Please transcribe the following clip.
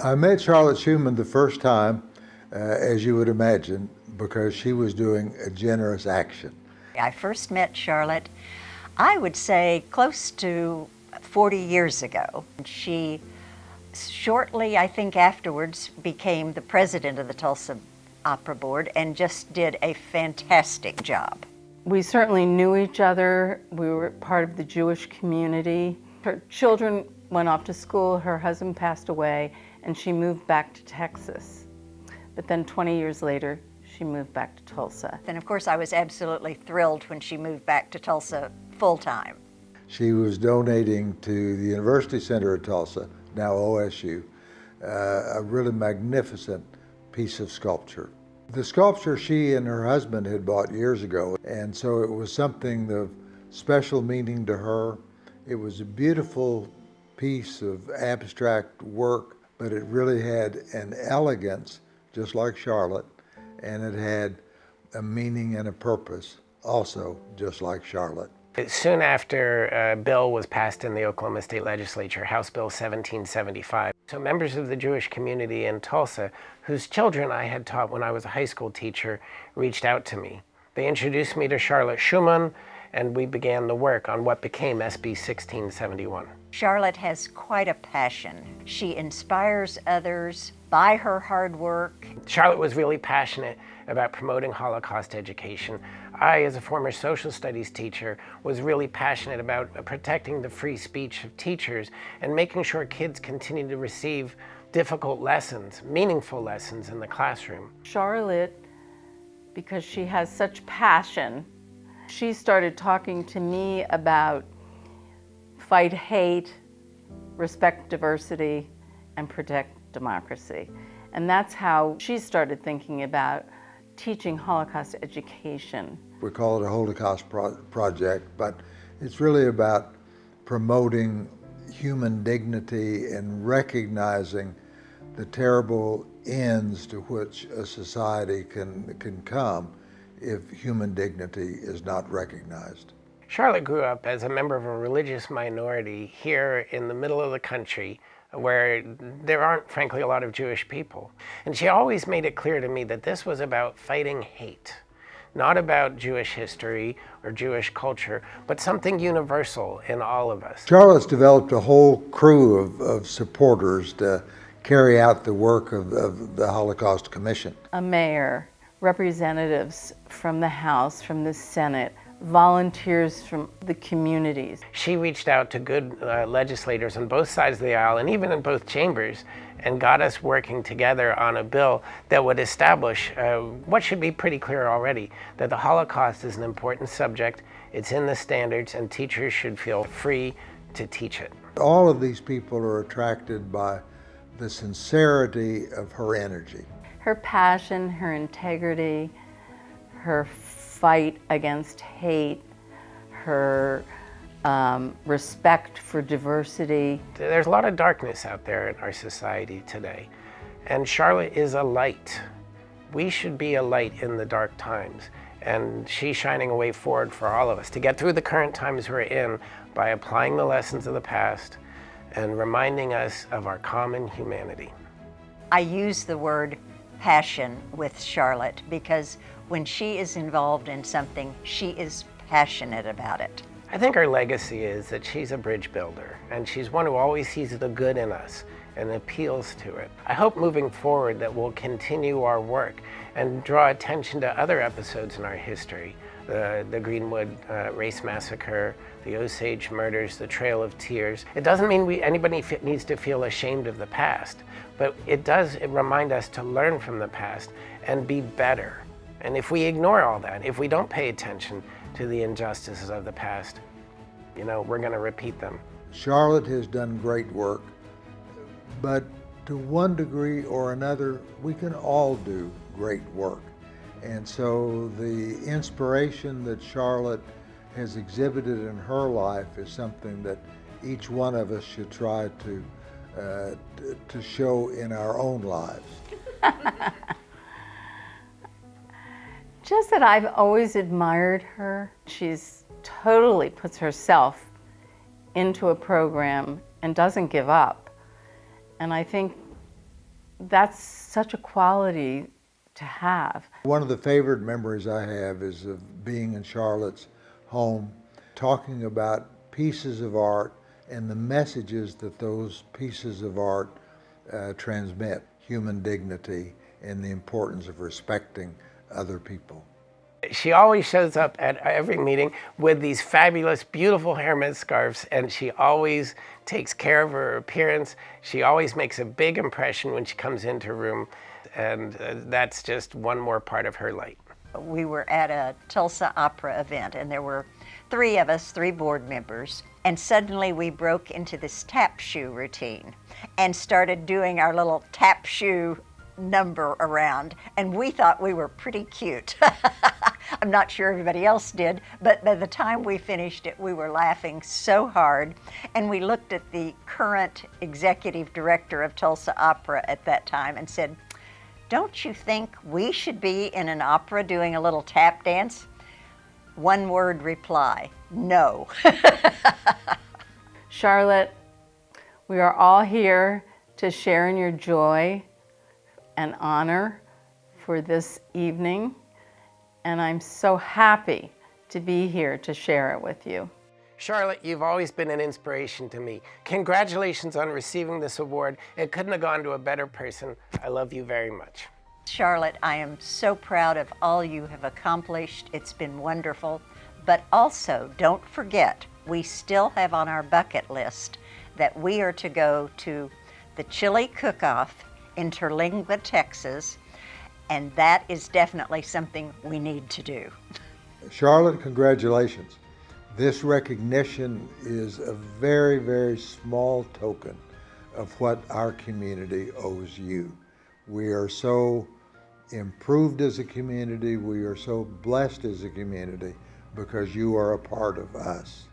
I met Charlotte Schuman the first time, as you would imagine, because she was doing a generous action. I first met Charlotte, I would say, close to 40 years ago. She shortly, I think afterwards, became the president of the Tulsa Opera Board and just did a fantastic job. We certainly knew each other. We were part of the Jewish community. Her children went off to school, her husband passed away, and she moved back to Texas. But then 20 years later, she moved back to Tulsa. And of course, I was absolutely thrilled when she moved back to Tulsa full-time. She was donating to the University Center of Tulsa, now OSU, a really magnificent piece of sculpture. The sculpture she and her husband had bought years ago, and so it was something of special meaning to her. It was a beautiful piece of abstract work, but it really had an elegance, just like Charlotte, and it had a meaning and a purpose, also just like Charlotte. Soon after a bill was passed in the Oklahoma State Legislature, House Bill 1775, so members of the Jewish community in Tulsa, whose children I had taught when I was a high school teacher, reached out to me. They introduced me to Charlotte Schuman, and we began the work on what became SB 1671. Charlotte has quite a passion. She inspires others by her hard work. Charlotte was really passionate about promoting Holocaust education. I, as a former social studies teacher, was really passionate about protecting the free speech of teachers and making sure kids continue to receive difficult lessons, meaningful lessons in the classroom. Charlotte, because she has such passion, she started talking to me about fight hate, respect diversity, and protect democracy. And that's how she started thinking about teaching Holocaust education. We call it a Holocaust project, but it's really about promoting human dignity and recognizing the terrible ends to which a society can come if human dignity is not recognized. Charlotte grew up as a member of a religious minority here in the middle of the country where there aren't, frankly, a lot of Jewish people. And she always made it clear to me that this was about fighting hate, not about Jewish history or Jewish culture, but something universal in all of us. Charlotte's developed a whole crew of supporters to carry out the work of the Holocaust Commission. A mayor, representatives from the House, from the Senate, volunteers from the communities. She reached out to good legislators on both sides of the aisle and even in both chambers and got us working together on a bill that would establish what should be pretty clear already, that the Holocaust is an important subject, it's in the standards, and teachers should feel free to teach it. All of these people are attracted by the sincerity of her energy. Her passion, her integrity, her fight against hate, her respect for diversity. There's a lot of darkness out there in our society today, and Charlotte is a light. We should be a light in the dark times, and she's shining a way forward for all of us to get through the current times we're in by applying the lessons of the past and reminding us of our common humanity. I use the word passion with Charlotte because when she is involved in something, she is passionate about it. I think her legacy is that she's a bridge builder, and she's one who always sees the good in us and appeals to it. I hope moving forward that we'll continue our work and draw attention to other episodes in our history, the Greenwood race massacre, the Osage murders, the Trail of Tears. It doesn't mean anybody needs to feel ashamed of the past, but it does remind us to learn from the past and be better. And if we ignore all that, if we don't pay attention to the injustices of the past, we're going to repeat them. Charlotte has done great work, but to one degree or another, we can all do great work. And so the inspiration that Charlotte has exhibited in her life is something that each one of us should try to show in our own lives. Just that I've always admired her. She's totally puts herself into a program and doesn't give up. And I think that's such a quality to have. One of the favorite memories I have is of being in Charlotte's home, talking about pieces of art and the messages that those pieces of art transmit, human dignity and the importance of respecting other people. She always shows up at every meeting with these fabulous, beautiful hairnet scarves, and she always takes care of her appearance. She always makes a big impression when she comes into a room, and that's just one more part of her light. We were at a Tulsa Opera event, and there were three of us, three board members, and suddenly we broke into this tap shoe routine and started doing our little tap shoe number around, and we thought we were pretty cute. I'm not sure everybody else did, but by the time we finished it, we were laughing so hard, and we looked at the current executive director of Tulsa Opera at that time and said, "Don't you think we should be in an opera doing a little tap dance?" One word reply, no. Charlotte, we are all here to share in your joy and honor for this evening, and I'm so happy to be here to share it with you. Charlotte, you've always been an inspiration to me. Congratulations on receiving this award. It couldn't have gone to a better person. I love you very much. Charlotte, I am so proud of all you have accomplished. It's been wonderful. But also, don't forget, we still have on our bucket list that we are to go to the Chili Cook-Off in Terlingua, Texas, and that is definitely something we need to do. Charlotte, congratulations. This recognition is a very, very small token of what our community owes you. We are so improved as a community, we are so blessed as a community because you are a part of us.